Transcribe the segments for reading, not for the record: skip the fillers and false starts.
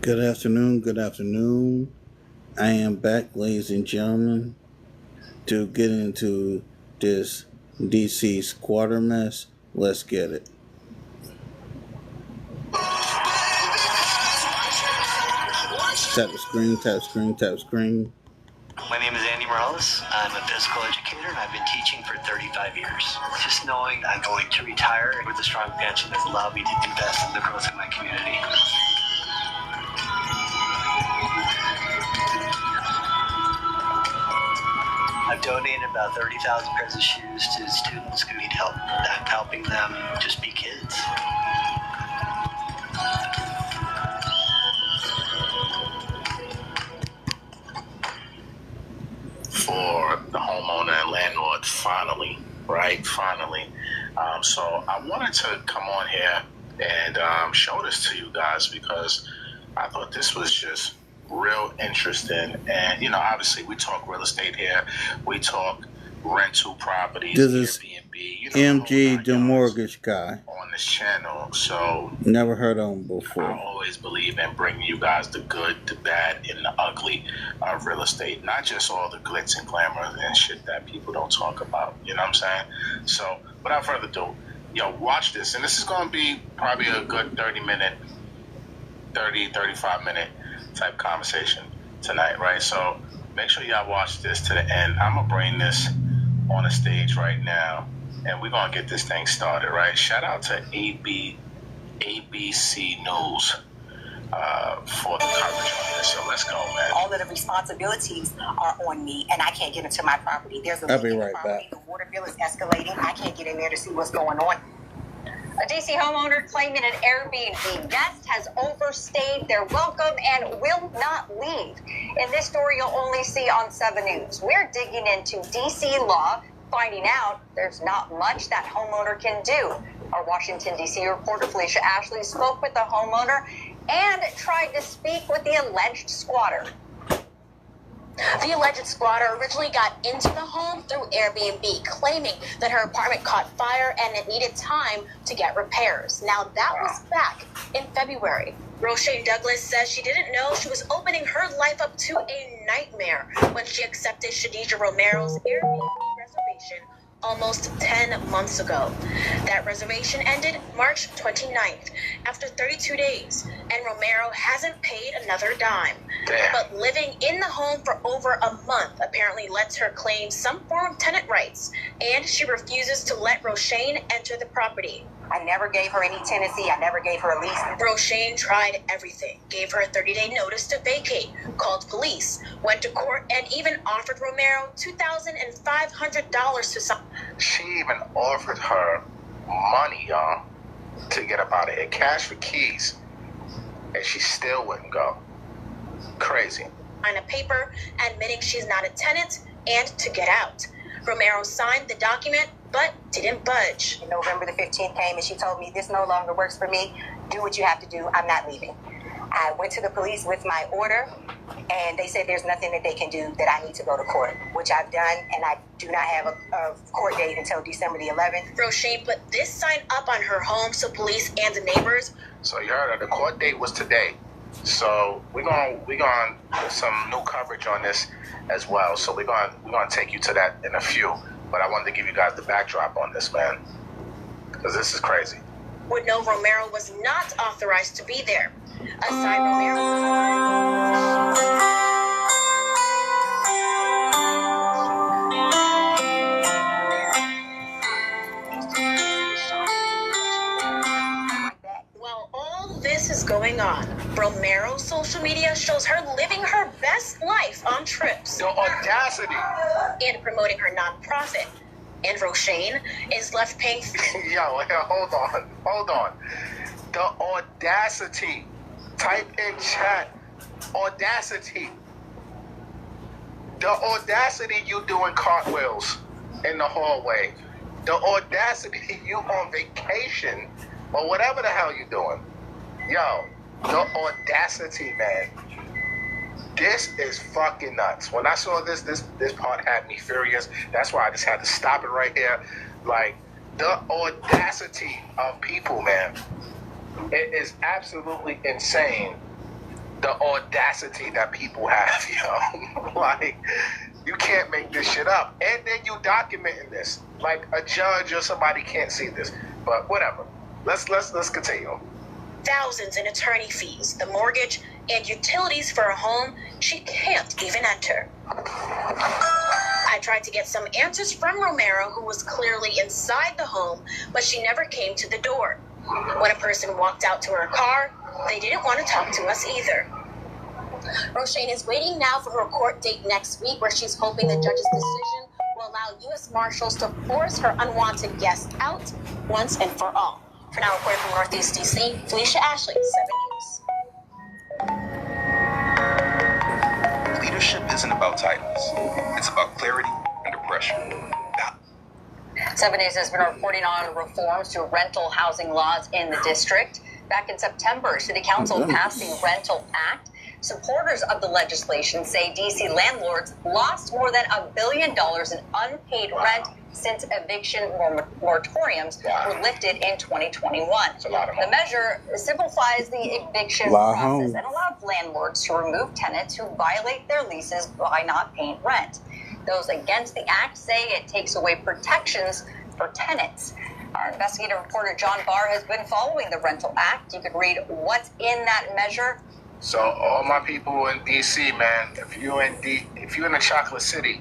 Good afternoon, good afternoon. I am back, ladies and gentlemen, to get into this DC squatter mess. Let's get it. Tap the screen, tap screen, tap screen. My name is Andy Morales. I'm a physical educator and I've been teaching for 35 years. Just knowing I'm going to retire with a strong pension has allowed me to invest in the growth of my community. I've donated about 30,000 pairs of shoes to students who need help. I'm helping them just be kids. For the homeowner and landlord, finally, right? Finally. So I wanted to come on here and show this to you guys because I thought this was just real interesting. And, obviously we talk real estate here. We talk rental properties, This is Airbnb, MG, the mortgage guy. on this channel. So Never heard of him I before. always believe in bringing you guys the good, the bad, and the ugly of real estate. Not just all the glitz and glamour and shit that people don't talk about. You know what I'm saying? So, without further ado, watch this. And this is going to be probably a good 35 minute type conversation tonight, right? So, make sure y'all watch this to the end. I'm going to bring this on the stage right now, and we're going to get this thing started, right? Shout out to ABC News for the coverage on this. So let's go, man. All of the responsibilities are on me, and I can't get into my property. There's a I'll be leak in the right property. back. The water bill is escalating. I can't get in there to see what's going on. A DC homeowner claiming an Airbnb guest has overstayed their welcome and will not leave. In this story, you'll only see on 7 News. We're digging into DC law, finding out there's not much that homeowner can do. Our Washington, D.C. reporter Felicia Ashley spoke with the homeowner and tried to speak with the alleged squatter. The alleged squatter originally got into the home through Airbnb, claiming that her apartment caught fire and it needed time to get repairs. Now, that was back in February. Rochelle Douglas says she didn't know she was opening her life up to a nightmare when she accepted Shadija Romero's Airbnb reservation almost 10 months ago. That reservation ended March 29th after 32 days, and Romero hasn't paid another dime. Damn. But living in the home for over a month apparently lets her claim some form of tenant rights, and she refuses to let Roshane enter the property. I never gave her any tenancy. I never gave her a lease. Roshane tried everything, gave her a 30-day notice to vacate, called police, went to court, and even offered Romero $2,500 to sign. She even offered her money, y'all, to get up out of here. Cash for keys. And she still wouldn't go. Crazy. A paper admitting she's not a tenant and to get out. Romero signed the document but didn't budge. November the 15th came and she told me, this no longer works for me. Do what you have to do. I'm not leaving. I went to the police with my order, and they said there's nothing that they can do, that I need to go to court, which I've done, and I do not have a court date until December the 11th. Roshane put this sign up on her home so police and the neighbors. So you heard her. The court date was today. So we're gonna put some new coverage on this as well. So we're gonna take you to that in a few. But I wanted to give you guys the backdrop on this, man, because this is crazy. Would know Romero was not authorized to be there. Aside Romero. While all this is going on, Romero's social media shows her living her best life on trips. The audacity. And promoting her nonprofit. And Roshane is left paying. Yo, hold on. The audacity. Type in chat. Audacity. The audacity you doing cartwheels in the hallway. The audacity you on vacation or whatever the hell you doing. Yo, the audacity, man. This is fucking nuts. When I saw this part had me furious. That's why I just had to stop it right here. Like, the audacity of people, man. It is absolutely insane The audacity that people have, yo. Like, you can't make this shit up. And then you documenting this. Like, a judge or somebody can't see this. But whatever. Let's continue. Thousands in attorney fees, the mortgage, and utilities for a home she can't even enter. I tried to get some answers from Romero, who was clearly inside the home, but she never came to the door. When a person walked out to her car, they didn't want to talk to us either. Roshane is waiting now for her court date next week, where she's hoping the judge's decision will allow U.S. Marshals to force her unwanted guests out once and for all. For now, reporting from Northeast D.C., Felicia Ashley, 7 News. Leadership isn't about titles. It's about clarity under pressure. 7 News has been reporting on reforms to rental housing laws in the district. Back in September, City Council passed the Rental Act. Supporters of the legislation say D.C. landlords lost more than $1 billion in unpaid rent since eviction moratoriums were lifted in 2021. The measure simplifies the eviction process and allows landlords to remove tenants who violate their leases by not paying rent. Those against the act say it takes away protections for tenants. Our investigative reporter John Barr has been following the Rental Act. You could read what's in that measure. So all my people in DC, man, if you're in the Chocolate City,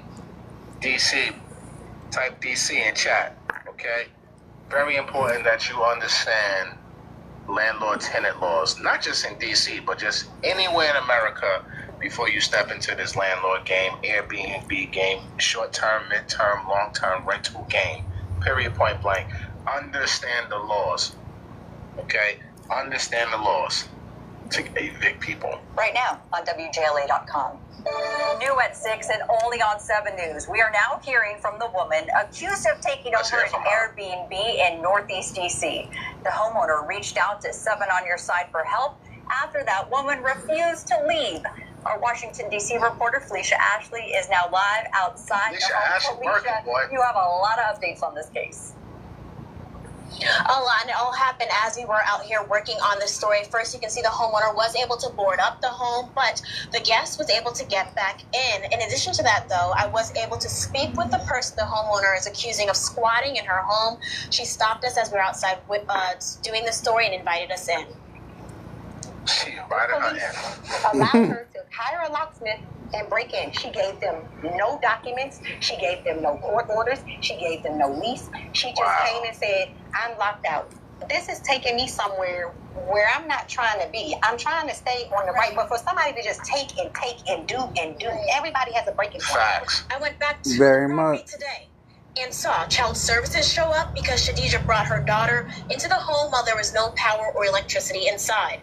DC, type DC in chat, okay? Very important that you understand landlord-tenant laws, not just in DC, but just anywhere in America before you step into this landlord game, Airbnb game, short-term, mid-term, long-term rental game, period, point blank. Understand the laws, okay? Understand the laws to evict people. Right now on WJLA.com. New at 6 and only on 7 News. We are now hearing from the woman accused of taking over an Airbnb in Northeast DC. The homeowner reached out to 7 on Your Side for help after that woman refused to leave. Our Washington, D.C. reporter Felicia Ashley is now live outside the home. Felicia, you have a lot of updates on this case. A lot, and it all happened as we were out here working on this story. First, you can see the homeowner was able to board up the home, but the guest was able to get back in. In addition to that, though, I was able to speak with the person the homeowner is accusing of squatting in her home. She stopped us as we were outside doing the story and invited us in. She invited her in. Allowed her to hire a locksmith and break in. She gave them no documents. She gave them no court orders. She gave them no lease. She just came and said, I'm locked out. This is taking me somewhere where I'm not trying to be. I'm trying to stay on the right, but for somebody to just take and do, everybody has a breaking point. Facts. I went back to Very the property today and saw child services show up because Shadija brought her daughter into the home while there was no power or electricity inside.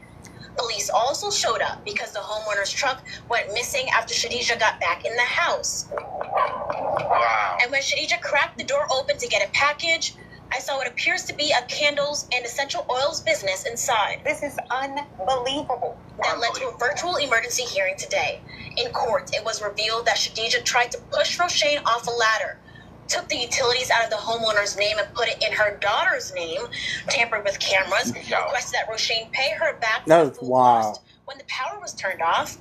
Police also showed up because the homeowner's truck went missing after Shadija got back in the house. Wow. And when Shadija cracked the door open to get a package, I saw what appears to be a candles and essential oils business inside. This is unbelievable. That led to a virtual emergency hearing today. In court, it was revealed that Shadija tried to push Roshane off a ladder, took the utilities out of the homeowner's name and put it in her daughter's name, tampered with cameras, requested that Roshane pay her back for the food lost when the power was turned off.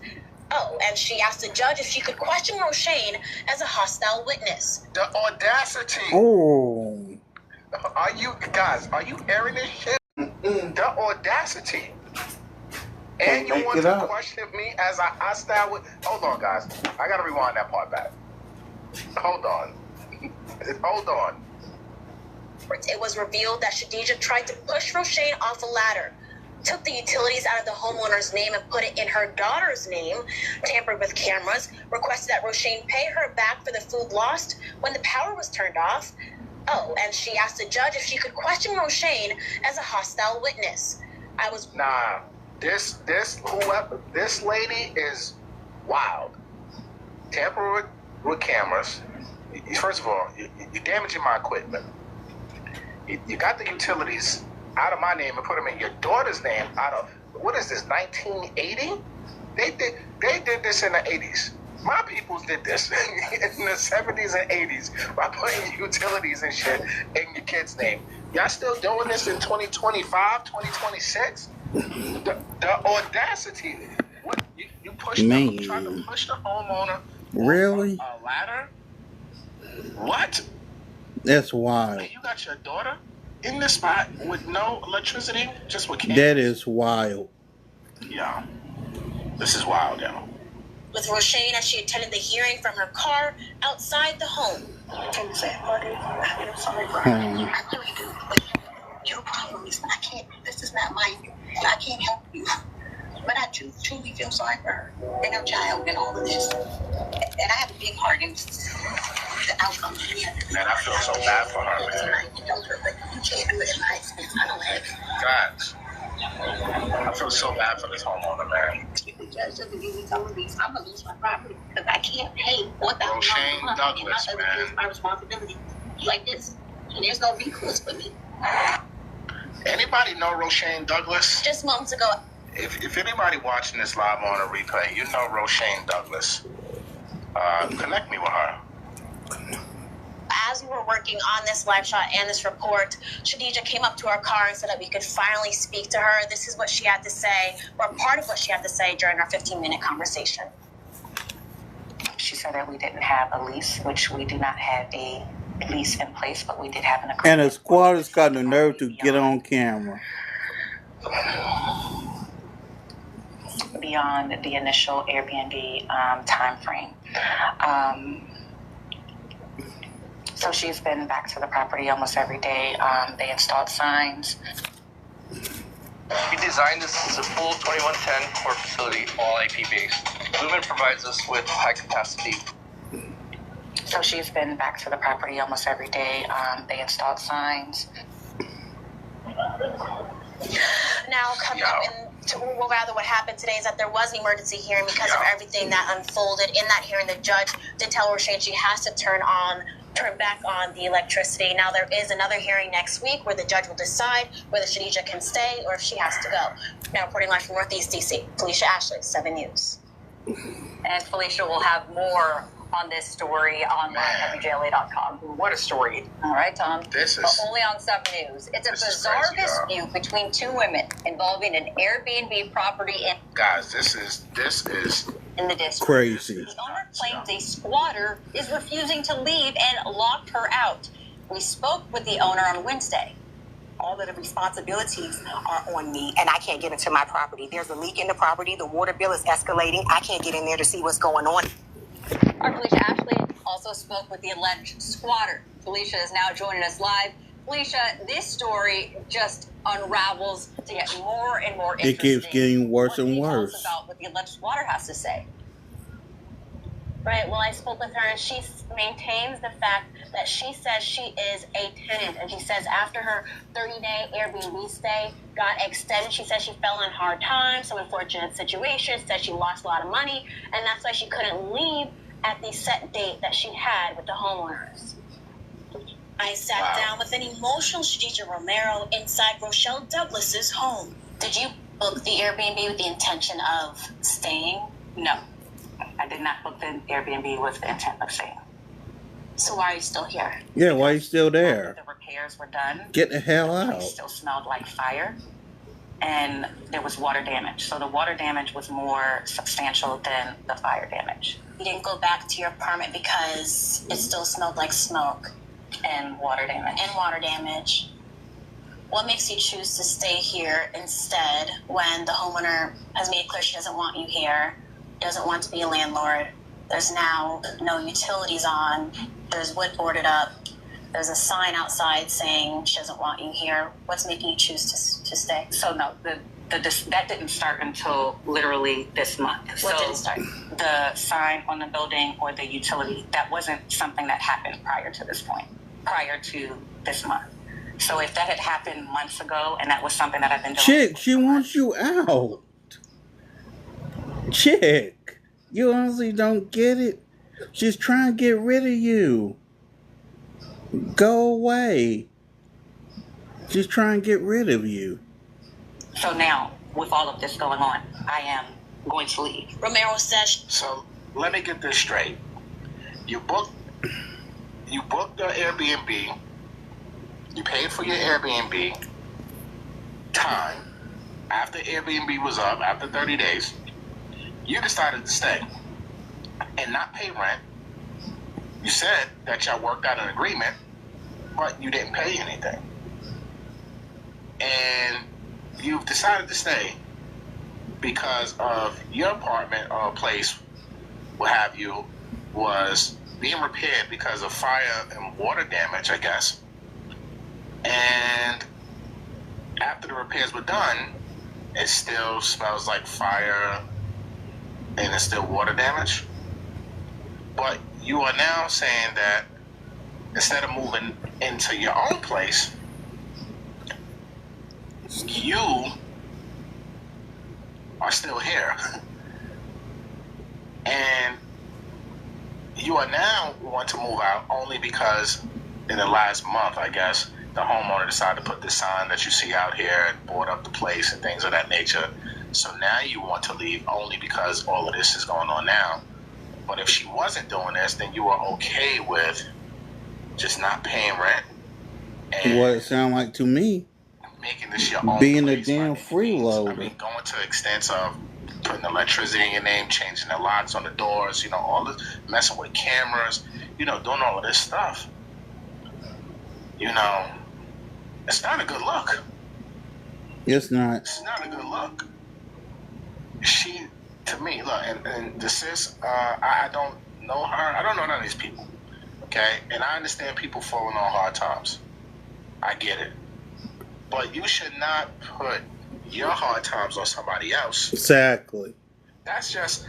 Oh, and she asked the judge if she could question Roshane as a hostile witness. The audacity. Oh. Are you hearing this shit? The audacity. And you want to question me as a hostile witness? Hold on, guys. I got to rewind that part back. Hold on. Hold on. It was revealed that Shadija tried to push Roshane off a ladder, took the utilities out of the homeowner's name and put it in her daughter's name, tampered with cameras, requested that Roshane pay her back for the food lost when the power was turned off. Oh, and she asked the judge if she could question Roshane as a hostile witness. Nah, this lady is wild. Tamper with cameras. First of all, you're damaging my equipment. You got the utilities out of my name and put them in your daughter's name out of, what is this, 1980? They did this in the 80s. My peoples did this in the 70s and 80s by putting utilities and shit in your kid's name. Y'all still doing this in 2025, 2026? The audacity. What? try to Man, push the homeowner really? off a ladder. What? That's wild. You got your daughter in this spot with no electricity, just with cameras. That is wild. Yeah, this is wild, yo. With Roshane as she attended the hearing from her car outside the home. And the sad part is, I feel sorry for her. I really do. But your problem is, I can't, this is not my, I can't help you. But I truly feel sorry for her and her child and all of this. And I have a big heart and the outcome. And I feel so bad for her, man. You can't do it in my expense. I don't have it. God. I feel so bad for this homeowner, man. If the judge doesn't give me some of these, I'm going to lose my property because I can't pay $4,000 Roshane Douglas, and man. it's my responsibility like this. And there's no recourse for me. Anybody know Roshane Douglas? Just moments ago, If anybody watching this live on a replay, you know Roshane Douglas. Connect me with her. as we were working on this live shot and this report, Shadija came up to our car and said that we could finally speak to her. This is what she had to say, or part of what she had to say during our 15-minute conversation. She said that we didn't have a lease, which we do not have a lease in place, but we did have an agreement. And the squatters got the nerve to get on camera. Beyond the initial Airbnb time frame. So she's been back to the property almost every day. They installed signs. We designed this as a full 2110 core facility, all AP based. Lumen provides us with high capacity. So she's been back to the property almost every day. They installed signs. Now, coming up well, rather what happened today is that there was an emergency hearing because of everything that unfolded. In that hearing, the judge did tell Roshane she has to turn back on the electricity. Now, there is another hearing next week where the judge will decide whether Shadija can stay or if she has to go. Now, reporting live from Northeast DC, Felicia Ashley, 7 News. And Felicia will have more on this story online at WJLA.com. What a story. All right, Tom. This is... But only on 7 News. It's a bizarre dispute between two women involving an Airbnb property in... Guys, this is in the district. Crazy. The owner claims a squatter is refusing to leave and locked her out. We spoke with the owner on Wednesday. All of the responsibilities are on me, and I can't get into my property. There's a leak in the property. The water bill is escalating. I can't get in there to see what's going on. Our Felicia Ashley also spoke with the alleged squatter. Felicia is now joining us live. Felicia, this story just unravels to get more and more interesting. It keeps getting worse and What can you worse. tell us about what the alleged squatter has to say? Right. Well, I spoke with her, and she maintains the fact that she says she is a tenant, and she says after her 30-day Airbnb stay got extended, she says she fell in hard times, some unfortunate situations, said she lost a lot of money, and that's why she couldn't leave at the set date that she had with the homeowners. I sat down with an emotional Shadija Romero inside Rochelle Douglas's home. Did you book the Airbnb with the intention of staying? No, I did not book the Airbnb with the intent of staying. So why are you still here? Yeah, why you still there? The repairs were done. Get the hell It out. still smelled like fire, and there was water damage. So the water damage was more substantial than the fire damage. You didn't go back to your apartment because it still smelled like smoke And water damage. and water damage. What makes you choose to stay here instead when the homeowner has made it clear she doesn't want you here, doesn't want to be a landlord? There's now no utilities on. There's wood boarded up. There's a sign outside saying she doesn't want you here. What's making you choose to stay? So no, that didn't start until literally this month. What So didn't start? the sign on the building or the utility, that wasn't something that happened prior to this point, prior to this month. So if that had happened months ago and that was something that I've been doing. Chick, she wants you out. Chick, you honestly don't get it? She's trying to get rid of you. Go away. She's trying to get rid of you. So now, with all of this going on, I am going to leave. Romero says So let me get this straight. You booked the Airbnb. You paid for your Airbnb time after Airbnb was up after 30 days. you decided to stay and not pay rent. You said that y'all worked out an agreement, but you didn't pay anything. And you've decided to stay because of your apartment or place, what have you, was being repaired because of fire and water damage, I guess. And after the repairs were done, it still smells like fire and it's still water damage. But you are now saying that instead of moving into your own place, you are still here. And you are now want to move out only because in the last month, I guess, the homeowner decided to put this sign that you see out here and board up the place and things of that nature. So now you want to leave only because all of this is going on now. But if she wasn't doing this, then you were okay with just not paying rent. And What it sound like to me, making this your own being a place, damn freeloader. I mean, going to the extent of putting electricity in your name, changing the locks on the doors, all this, messing with cameras, doing all of this stuff. It's not a good look. It's not. It's not a good look. She, to me, look, and the sis, I don't know her. I don't know none of these people, okay? And I understand people falling on hard times. I get it. But you should not put your hard times on somebody else. Exactly. That's just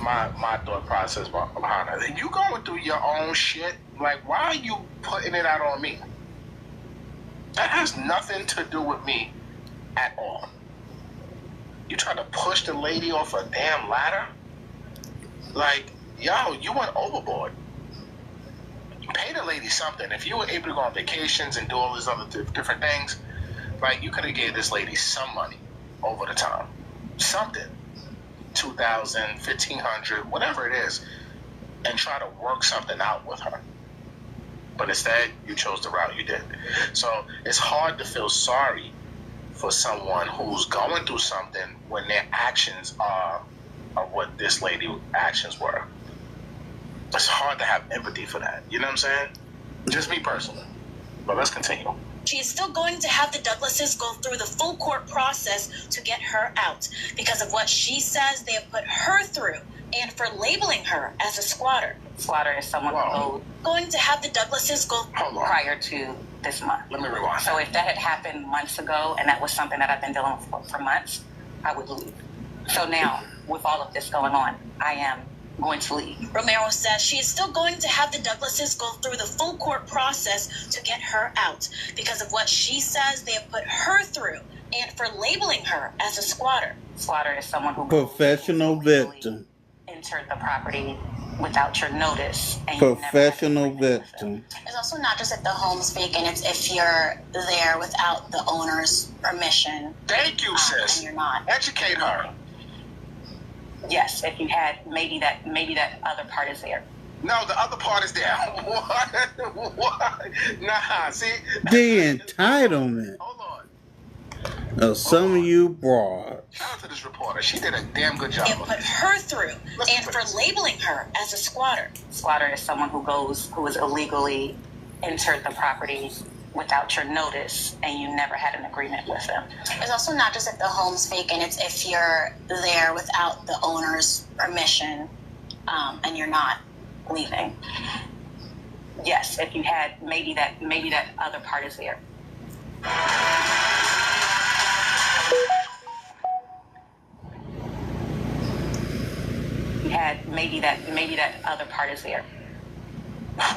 my thought process behind it. And you going through your own shit, like, why are you putting it out on me? That has nothing to do with me at all. You try to push the lady off a damn ladder? Like, yo, you went overboard. Pay the lady something. If you were able to go on vacations and do all these other different things, like, you could have gave this lady some money over the time. Something. $2,000, $1,500, whatever it is, and try to work something out with her. But instead, you chose the route you did. So it's hard to feel sorry for someone who's going through something when their actions are what this lady's actions were. It's hard to have empathy for that. You know what I'm saying? Just me personally. But let's continue. She is still going to have the Douglases go through the full court process to get her out because of what she says they have put her through and for labeling her as a squatter. Squatter is someone who Going to have the Douglases go prior to this month. Let me rewind. So if that had happened months ago and that was something that I've been dealing with for months, I would leave. So now, with all of this going on, I am going to leave. Romero says she is still going to have the Douglases go through the full court process to get her out because of what she says they have put her through and for labeling her as a squatter. Squatter is someone who Professional victim. entered the property without your notice. And Professional victim. It's also not just if the home's vacant, it's if you're there without the owner's permission. Thank you, sis. And you're not. Educate her. Yes, if you had maybe that other part is there. No, the other part is there. What? Nah, see? The entitlement Hold on. of some of you broads. Shout out to this reporter. She did a damn good job. And put her through and for labeling her as a squatter. Squatter is someone who has illegally entered the property without your notice and you never had an agreement with them. It's also not just if the home's vacant, it's if you're there without the owner's permission and you're not leaving. Yes, if you had maybe that other part is there. You had maybe that other part is there.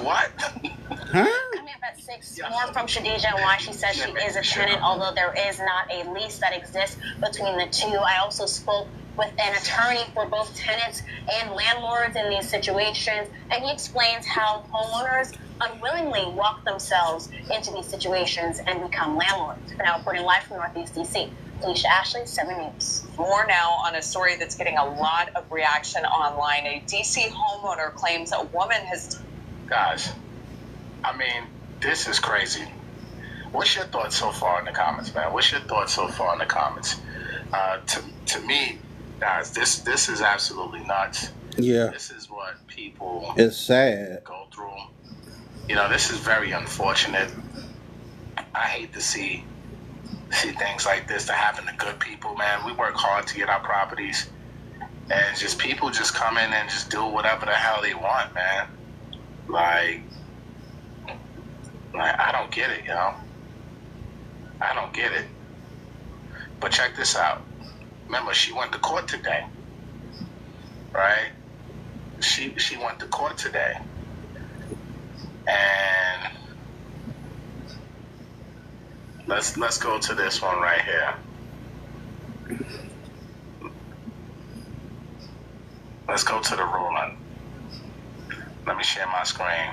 What? Huh? Coming up at 6, more from Shadija and why she says she is a tenant, although there is not a lease that exists between the two. I also spoke with an attorney for both tenants and landlords in these situations, and he explains how homeowners unwillingly walk themselves into these situations and become landlords. Now, reporting live from Northeast DC, Felicia Ashley, 7 News. More now on a story that's getting a lot of reaction online. A DC homeowner claims a woman has... Guys, I mean, this is crazy. What's your thoughts so far in the comments, man? What's your thoughts so far in the comments? To me, Guys, this is absolutely nuts. Yeah, This is what people it's sad. go through. You know, this is very unfortunate. I hate to see things like this to happen to good people, man. We work hard to get our properties, and just people just come in and just do whatever the hell they want, man. Like I don't get it, yo. I don't get it. But check this out. Remember, she went to court today, right? She went to court today, and let's go to this one right here. Let's go to the ruling. Let me share my screen.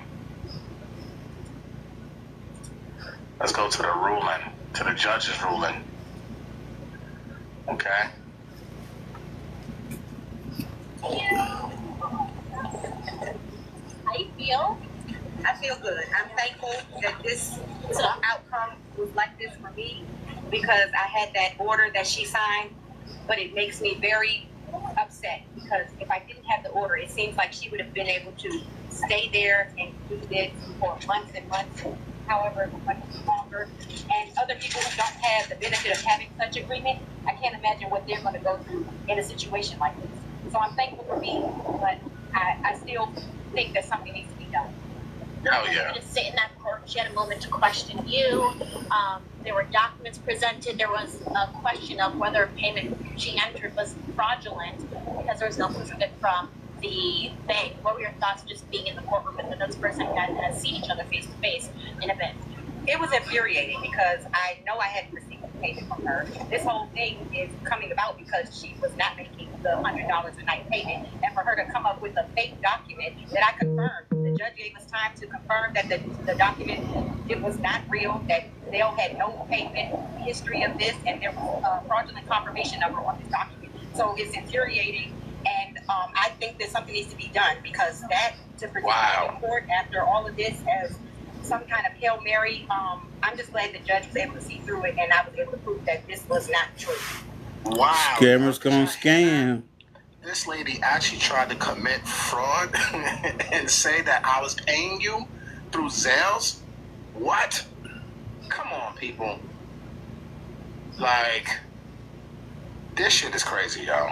Let's go to the ruling, to the judge's ruling. Okay. How you feel? I feel good. I'm thankful that this outcome was like this for me because I had that order that she signed, but it makes me very upset because if I didn't have the order, it seems like she would have been able to stay there and do this for months and months, however much longer. And other people who don't have the benefit of having such agreement, I can't imagine what they're going to go through in a situation like this. So I'm thankful for me, but I still think that something needs to be done. Oh, yeah. To sit in that court, she had a moment to question you. There were documents presented. There was a question of whether a payment she entered was fraudulent because there was no proof of it from the bank. What were your thoughts just being in the courtroom with another person who has seen each other face to face in a bit? It was infuriating because I know I hadn't received a payment from her. This whole thing is coming about because she was not making the $100 a night payment, and for her to come up with a fake document that I confirmed. The judge gave us time to confirm that the document, it was not real, that Dale had no payment history of this, and there was a fraudulent confirmation number on this document. So it's infuriating, and I think that something needs to be done because that to present in court after all of this as some kind of Hail Mary, I'm just glad the judge was able to see through it, and I was able to prove that this was not true. Wow. Scammers gonna scam. This lady actually tried to commit fraud and say that I was paying you through Zales? What? Come on, people. Like, this shit is crazy, yo.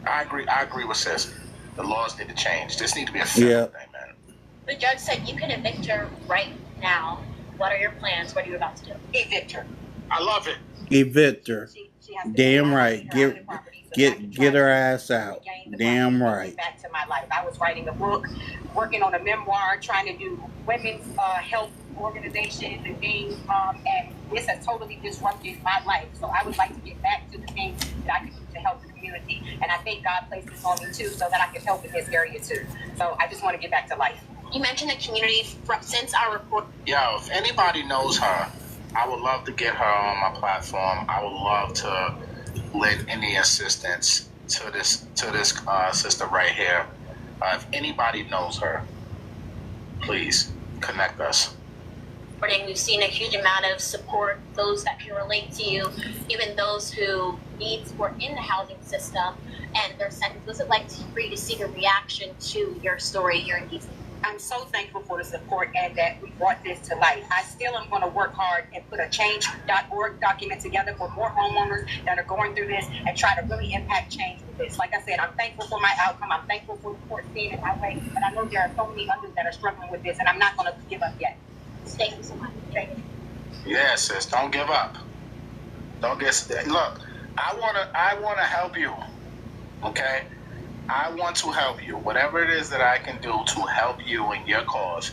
I agree with sis. The laws need to change. This need to be a federal thing, man. The judge said you can evict her right now. What are your plans? What are you about to do? Evict her. I love it. Evict her. Damn right. Get her ass out. Damn right. Back to my life. I was writing a book, working on a memoir, trying to do women's health organizations and things, and this has totally disrupted my life. So I would like to get back to the things that I can do to help the community, and I think God placed this on me too, so that I can help in this area too. So I just want to get back to life. You mentioned the community since our report. Yo, if anybody knows her, I would love to get her on my platform. I would love to lend any assistance to this sister right here. If anybody knows her, please connect us. We've seen a huge amount of support, those that can relate to you, even those who need support in the housing system, and they're sent. What's it like for you to see the reaction to your story here in DC? I'm so thankful for the support and that we brought this to life. I still am going to work hard and put a change.org document together for more homeowners that are going through this and try to really impact change with this. Like I said, I'm thankful for my outcome. I'm thankful for the court seeing it my way, but I know there are so many others that are struggling with this, and I'm not going to give up yet. Thank you so much. Thank you. Yeah, sis, don't give up. Don't get. Look, I wanna help you. Okay. I want to help you. Whatever it is that I can do to help you in your cause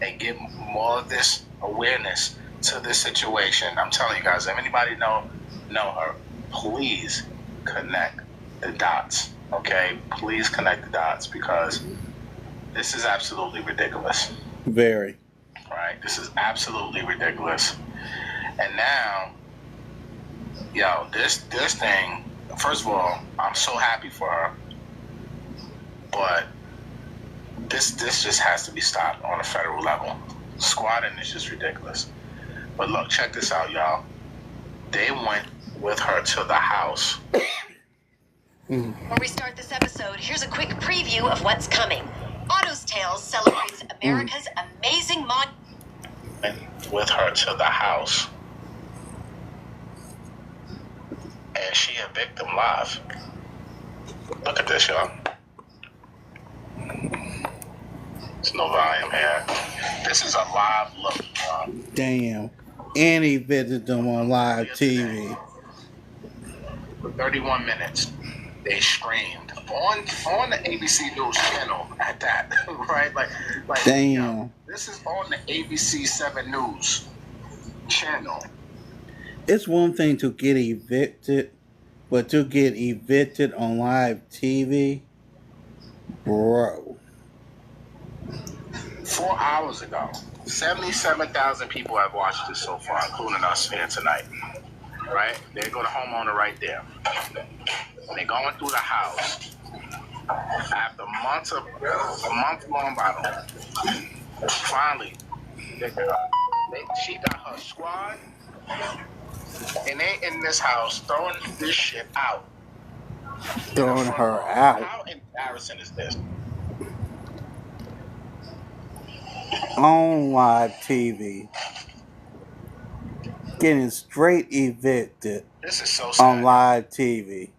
and get more of this awareness to this situation. I'm telling you guys, if anybody know her, please connect the dots. Okay? Please connect the dots because this is absolutely ridiculous. Very. Right? This is absolutely ridiculous. And now, yo, this thing, first of all, I'm so happy for her. But this just has to be stopped on a federal level. Squatting is just ridiculous. But look, check this out, y'all. They went with her to the house Before we start this episode, here's a quick preview of what's coming. Otto's Tales celebrates America's amazing mod. With her to the house, and she a victim live. Look at this, y'all. There's no volume here. This is a live look, y'all. Damn. And he visited them on live TV. For 31 minutes, they streamed on the ABC News channel at that, right? Like Damn. you know, this is on the ABC 7 News channel. It's one thing to get evicted, but to get evicted on live TV, bro. 4 hours ago, 77,000 people have watched this so far, including us here tonight. Right? They go to homeowner right there. They're going through the house. After a month-long battle, finally, she got her squad, and they in this house throwing this shit out. Throwing her out. How embarrassing is this? On live TV. Getting straight evicted This is so sad. on live TV.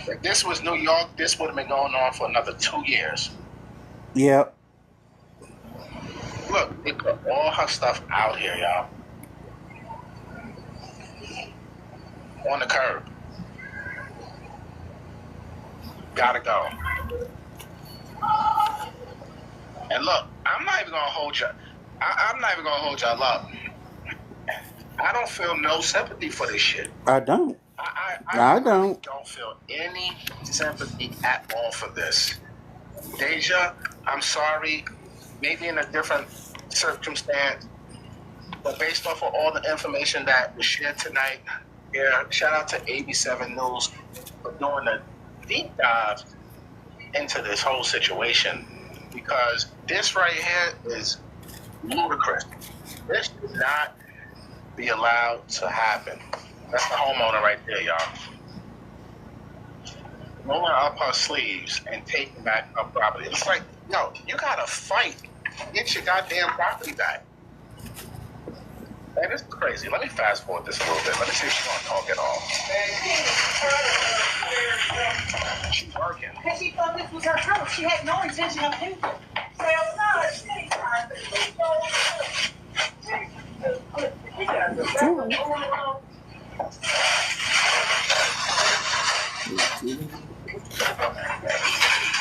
If this was New York, this would have been going on for another 2 years. Yep. Look, they put all her stuff out here, y'all. On the curb. Gotta go. And look, I'm not even gonna hold you. I'm not even gonna hold y'all up. I don't feel no sympathy for this shit. I don't. I don't. Don't feel any sympathy at all for this. Deja, I'm sorry. Maybe in a different circumstance, but based off of all the information that was shared tonight, yeah, shout out to AB7 News for doing a deep dive into this whole situation, because this right here is ludicrous. This should not be allowed to happen. That's the homeowner right there, y'all. Rolling up her sleeves and taking back her property. It's like, yo, you gotta fight. Get your goddamn property back. Man, this is crazy. Let me fast forward this a little bit. Let me see if she's gonna talk at all. She's working. Because she thought this was her house. She had no intention of leaving. Well, no,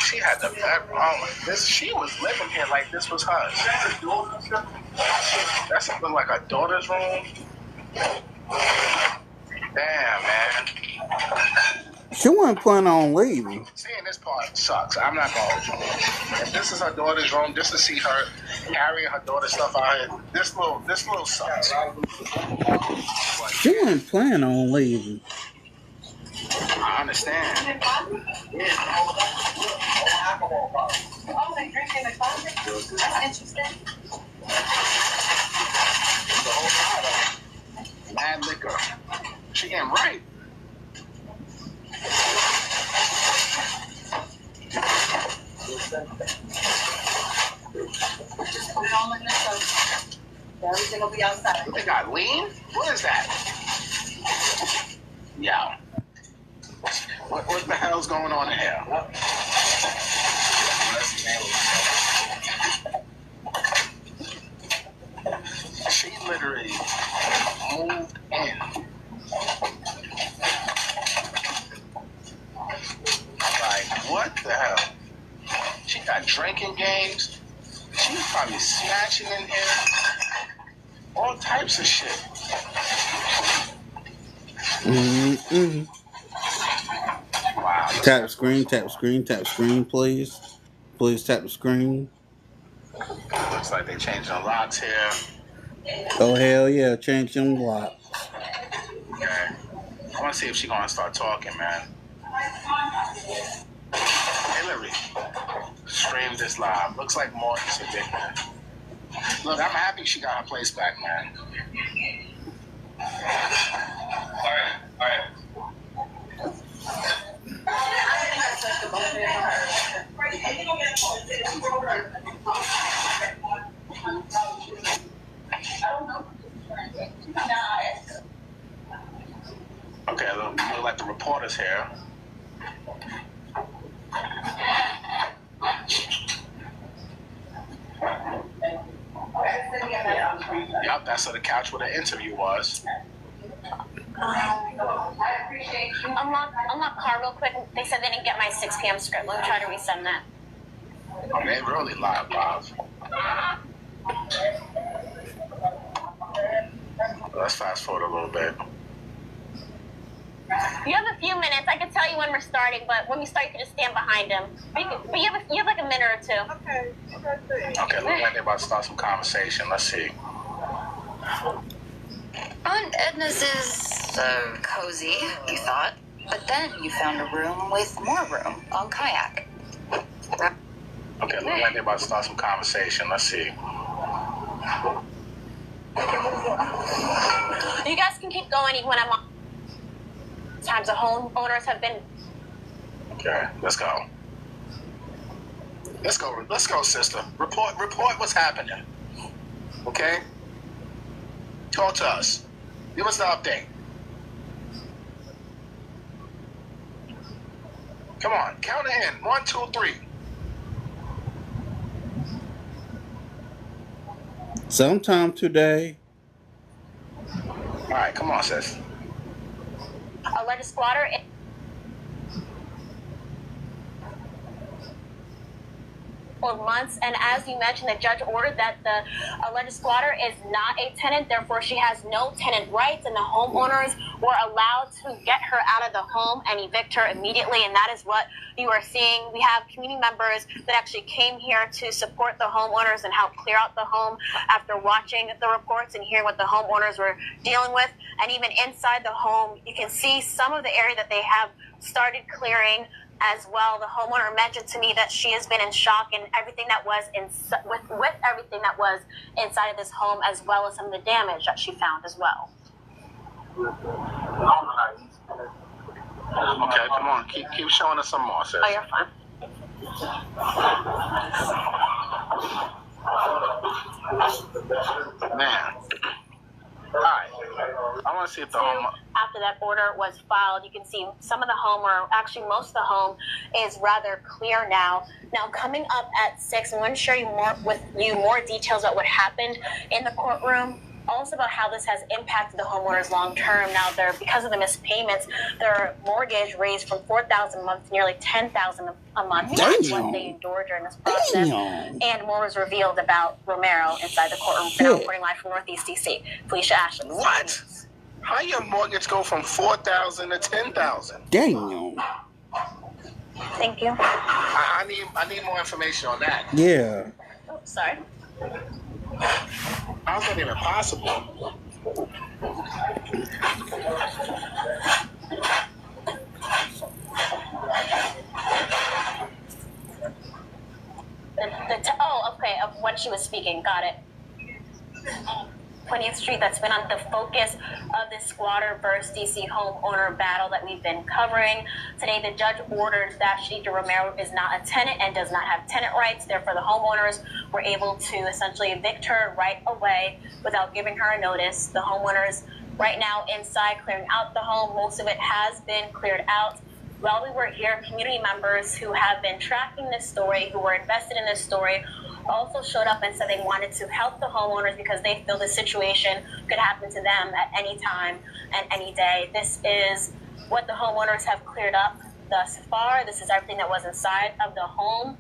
She had the this. She was living here like this was hers. That's something like a daughter's room. Damn, man. She wasn't planning on leaving. Seeing this part sucks. I'm not gonna hold you. If this is her daughter's room, just to see her carrying her daughter's stuff out here, this little sucks. She wasn't planning on leaving. I understand. Oh, they drink in the closet? That's interesting. The whole bottle. Mad liquor. She getting right. Just put it all in the soap. Everything will be outside. They got lean? What is that? Yo. What the hell's going on in here? She literally moved in. Like, what the hell? She got drinking games. She was probably snatching in here. All types of shit. Mm-mm. Wow. Tap screen, tap screen, tap screen, please. Please tap the screen. Looks like they changed the locks here. Oh, hell yeah, change them locks. Okay. I want to see if she's going to start talking, man. Hillary, stream this live. Looks like Morton's evicted. Look, I'm happy she got her place back, man. All right. Okay, look like the reporter's here. Yep, that's the couch where the interview was. Unlock car real quick. They said they didn't get my 6 p.m. script. Let me try to resend that. Oh, they really live. Let's fast forward a little bit. You have a few minutes. I can tell you when we're starting, but when we start, you can just stand behind him. But you have like a minute or two. Okay. Okay, look like they're about to start some conversation. Let's see. Aunt Edna's is cozy, you thought. But then you found a room with more room on Kayak. Okay, look like they're about to start some conversation. Let's see. You guys can keep going even when I'm on. Times the homeowners have been. Okay, let's go. Let's go, sister. Report what's happening. Okay? Talk to us. Give us the update. Come on, count it in. 1, 2, 3. Sometime today. All right, come on, sis. Alleged squatter for months, and as you mentioned, the judge ordered that the alleged squatter is not a tenant, therefore she has no tenant rights, and the homeowners were allowed to get her out of the home and evict her immediately, and that is what you are seeing. We have community members that actually came here to support the homeowners and help clear out the home after watching the reports and hearing what the homeowners were dealing with. And even inside the home, you can see some of the area that they have started clearing as well. The homeowner mentioned to me that she has been in shock and everything that was with everything that was inside of this home, as well as some of the damage that she found as well. Okay, come on. Keep showing us some more, sis. Oh, you're fine. Man. All right. I want to see if the home... After that order was filed, you can see some of the home, or actually most of the home, is rather clear now. Now, coming up at 6, I'm going to share with you more details about what happened in the courtroom. Also about how this has impacted the homeowners long term. Now, because of the missed payments, their mortgage raised from $4,000 a month to nearly $10,000 a month. That's what they endured during this process. And more was revealed about Romero inside the courtroom. Now, reporting live from Northeast DC, Felicia Ashley. What? How your mortgage go from $4,000 to $10,000? Damn. Thank you. I need more information on that. Yeah. Oh, sorry. How's that even possible? Okay, of when she was speaking. Got it. 20th Street, that's been on the focus of this squatter versus DC homeowner battle that we've been covering. Today, the judge ordered that Shanita Romero is not a tenant and does not have tenant rights. Therefore, the homeowners were able to essentially evict her right away without giving her a notice. The homeowners right now inside clearing out the home. Most of it has been cleared out. While we were here, community members who have been tracking this story, who were invested in this story, also showed up and said they wanted to help the homeowners because they feel this situation could happen to them at any time and any day. This is what the homeowners have cleared up thus far. This is everything that was inside of the home.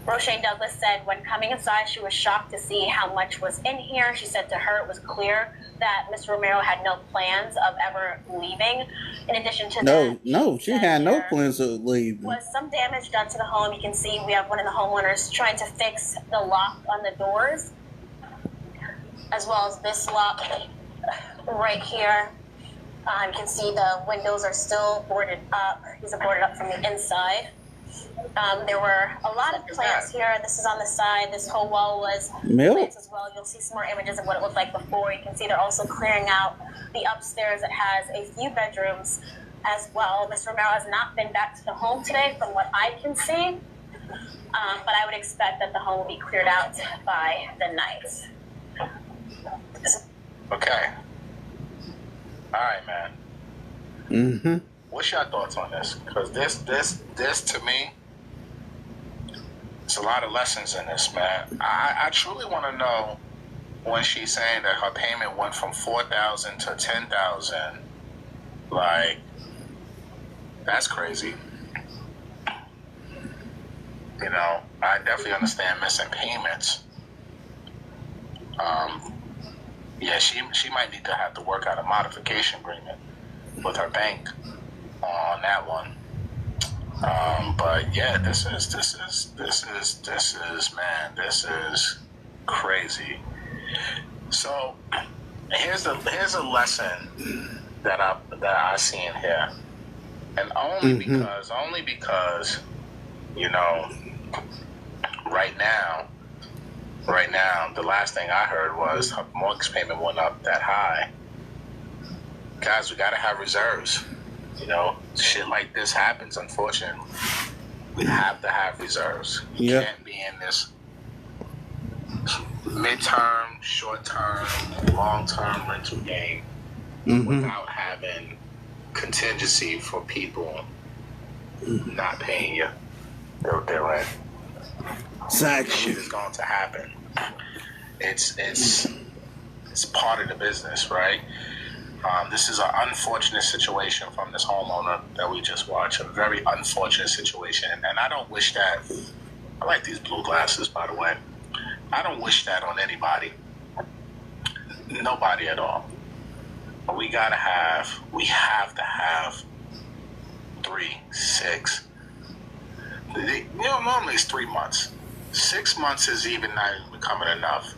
Roshane Douglas said when coming inside, she was shocked to see how much was in here. She said to her it was clear that Ms. Romero had no plans of ever leaving. In addition to that, she had no plans of leaving. Was some damage done to the home. You can see we have one of the homeowners trying to fix the lock on the doors, as well as this lock right here. You can see the windows are still boarded up. These are boarded up from the inside. There were a lot of plants here. This is on the side. This whole wall was Milk? plants as well. You'll see some more images of what it looked like before. You can see they're also clearing out the upstairs. It has a few bedrooms as well. Mr. Romero has not been back to the home today from what I can see, but I would expect that the home will be cleared out by the night. Okay. All right, man. Mm-hmm. What's your thoughts on this? Because this to me, it's a lot of lessons in this, man. I truly want to know when she's saying that her payment went from $4,000 to $10,000. Like, that's crazy. You know, I definitely understand missing payments. Yeah, she might need to have to work out a modification agreement with her bank on that one. But yeah, this is man, this is crazy. So here's a lesson that I see in here, and only because you know, right now, the last thing I heard was her mortgage payment went up that high. Guys, we gotta have reserves. You know, shit like this happens, unfortunately. We have to have reserves. We can't be in this midterm, short-term, long-term rental game without having contingency for people not paying you their rent. Exactly. It's going to happen. It's part of the business, right? This is an unfortunate situation from this homeowner that we just watched. A very unfortunate situation. And I don't wish that. I like these blue glasses, by the way. I don't wish that on anybody. Nobody at all. But we have to have 3, 6. You know, normally it's 3 months. 6 months is even not becoming enough.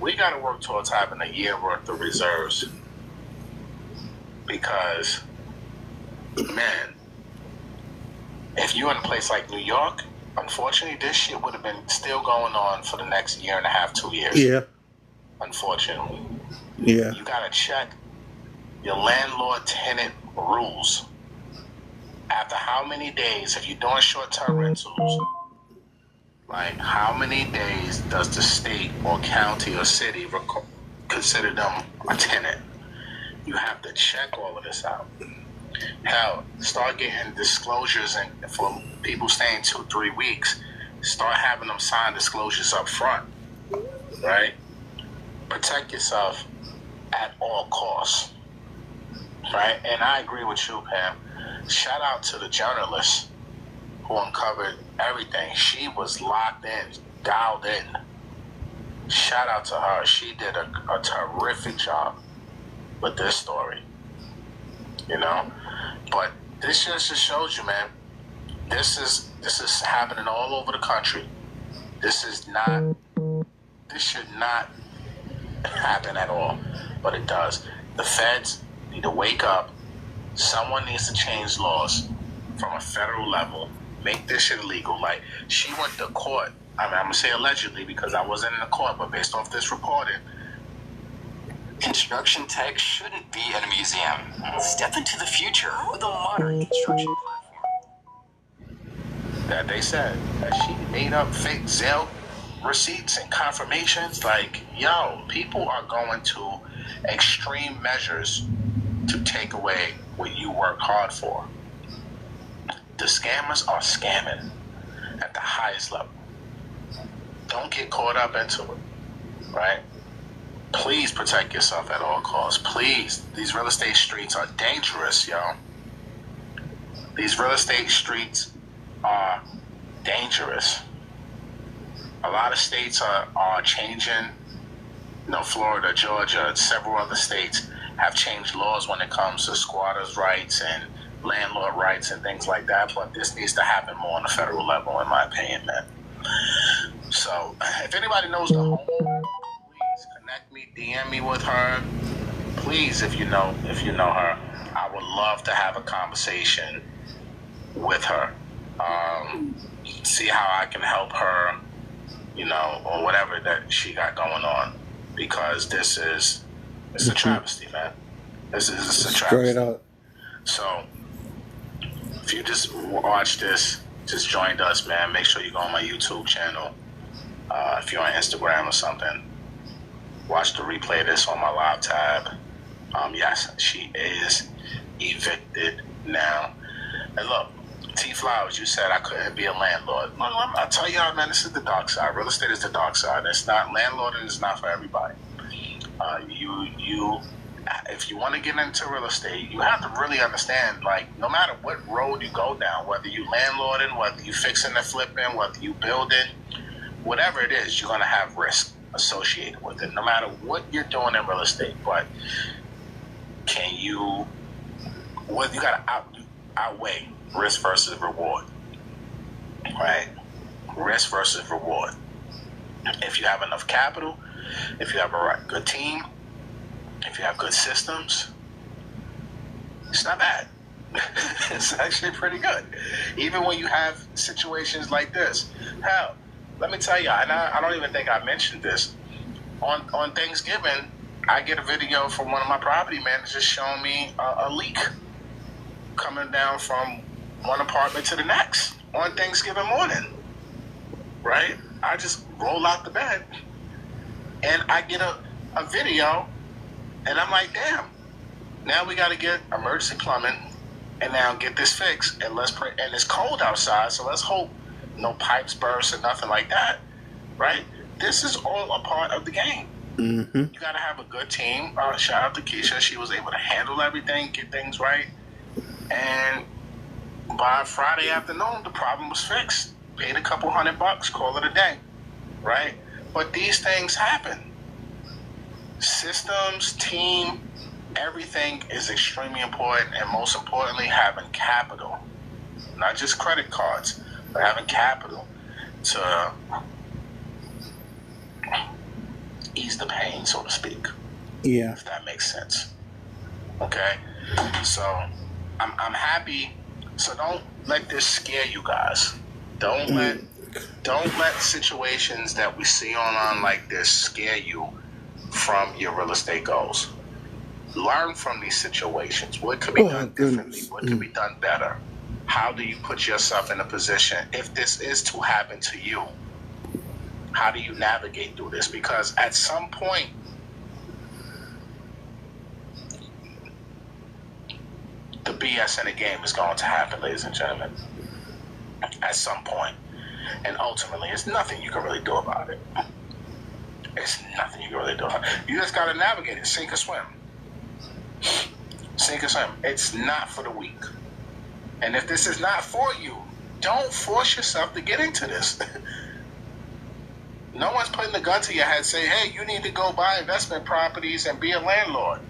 We got to work towards having a year worth of reserves. Because, man, if you're in a place like New York, unfortunately, this shit would have been still going on for the next year and a half, 2 years. Yeah. Unfortunately. Yeah. You got to check your landlord-tenant rules. After how many days, if you're doing short-term rentals, like how many days does the state or county or city consider them a tenant? You have to check all of this out. Hell, start getting disclosures, and for people staying 2-3 weeks, start having them sign disclosures up front, right? Protect yourself at all costs, right? And I agree with you, Pam. Shout out to the journalist who uncovered everything. She was locked in, dialed in. Shout out to her. She did a terrific job with this story, you know. But this just shows you, man. This is happening all over the country. This should not happen at all, but it does. The feds need to wake up. Someone needs to change laws from a federal level. Make this shit illegal. Like, she went to court. I mean, I'm gonna say allegedly because I wasn't in the court, but based off this reporting, construction tech shouldn't be in a museum. Step into the future with a modern construction platform. That they said that she made up fake Zelle receipts and confirmations. Like, yo, people are going to extreme measures to take away what you work hard for. The scammers are scamming at the highest level. Don't get caught up into it, right? Please protect yourself at all costs. Please. These real estate streets are dangerous, yo. These real estate streets are dangerous. A lot of states are changing. You know, Florida, Georgia, and several other states have changed laws when it comes to squatters' rights and landlord rights and things like that. But this needs to happen more on a federal level, in my opinion, man. So, if anybody knows the homeowner, connect me, DM me with her. Please, if you know her, I would love to have a conversation with her. see how I can help her, you know, or whatever that she got going on, because it's a travesty, man. It's a travesty. Straight up. So if you just watch this, just joined us, man, make sure you go on my YouTube channel. If you're on Instagram or something, watch the replay of this on my live tab. Yes, she is evicted now. And look, T Flowers, you said I couldn't be a landlord. I'll tell y'all, man, this is the dark side. Real estate is the dark side. It's not, landlording is not for everybody. If you want to get into real estate, you have to really understand, like, no matter what road you go down, whether you landlording, whether you fixing and flipping, whether you building, whatever it is, you're going to have risk associated with it, no matter what you're doing in real estate. But you got to outweigh risk versus reward, right? Risk versus reward. If you have enough capital, if you have a good team, if you have good systems, it's not bad. It's actually pretty good. Even when you have situations like this. Hell, let me tell you, and I don't even think I mentioned this. On Thanksgiving, I get a video from one of my property managers showing me a leak coming down from one apartment to the next on Thanksgiving morning, right? I just roll out the bed and I get a video, and I'm like, damn, now we got to get emergency plumbing and now get this fixed, and let's pray. And it's cold outside, so let's hope no pipes burst or nothing like that, right? This is all a part of the game. Mm-hmm. You got to have a good team. Shout out to Keisha. She was able to handle everything, get things right. And by Friday afternoon, the problem was fixed. Paid a couple $100, call it a day, right? But these things happen. Systems, team, everything is extremely important, and most importantly, having capital. Not just credit cards, but having capital to ease the pain, so to speak. Yeah. If that makes sense. Okay? So I'm happy. So don't let this scare you guys. Don't let situations that we see online like this scare you from your real estate goals. Learn from these situations. What could be done differently? What could be done better? How do you put yourself in a position if this is to happen to you? How do you navigate through this? Because at some point, the BS in the game is going to happen, ladies and gentlemen. At some point. And ultimately, it's nothing you can really do about it. It's nothing you can really do about it. You just got to navigate it. Sink or swim. Sink or swim. It's not for the weak. And if this is not for you, don't force yourself to get into this. No one's putting the gun to your head saying, hey, you need to go buy investment properties and be a landlord.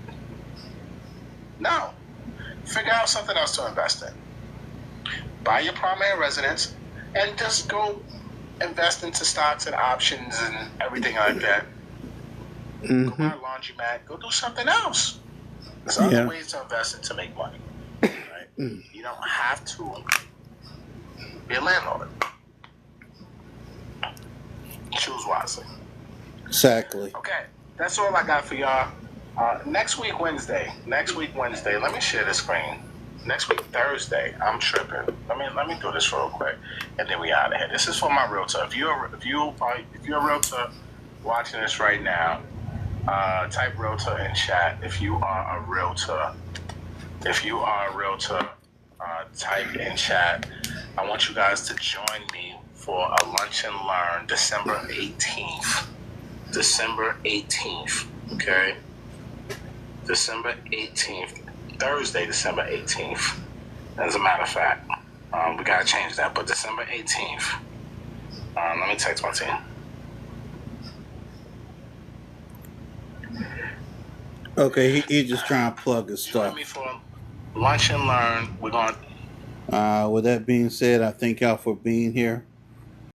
No. Figure out something else to invest in. Buy your primary residence and just go invest into stocks and options and everything like that. Mm-hmm. Go buy a laundromat. Go do something else. There's other ways to invest in to make money. Right? You don't have to be a landlord. Choose wisely. Exactly. Okay, that's all I got for y'all. Next week Wednesday, let me share the screen. Next week Thursday, I'm tripping. Let me do this real quick, and then we out of here. This is for my realtor. If you're a realtor watching this right now, type realtor in chat. If you are a realtor, type in chat. I want you guys to join me for a lunch and learn December 18th. December 18th, okay? December 18th, Thursday, December 18th. As a matter of fact, we gotta change that, but December 18th. Let me text my team. Okay, he just trying to plug his stuff. Join me for lunch and learn. We're going. With that being said, I thank y'all for being here.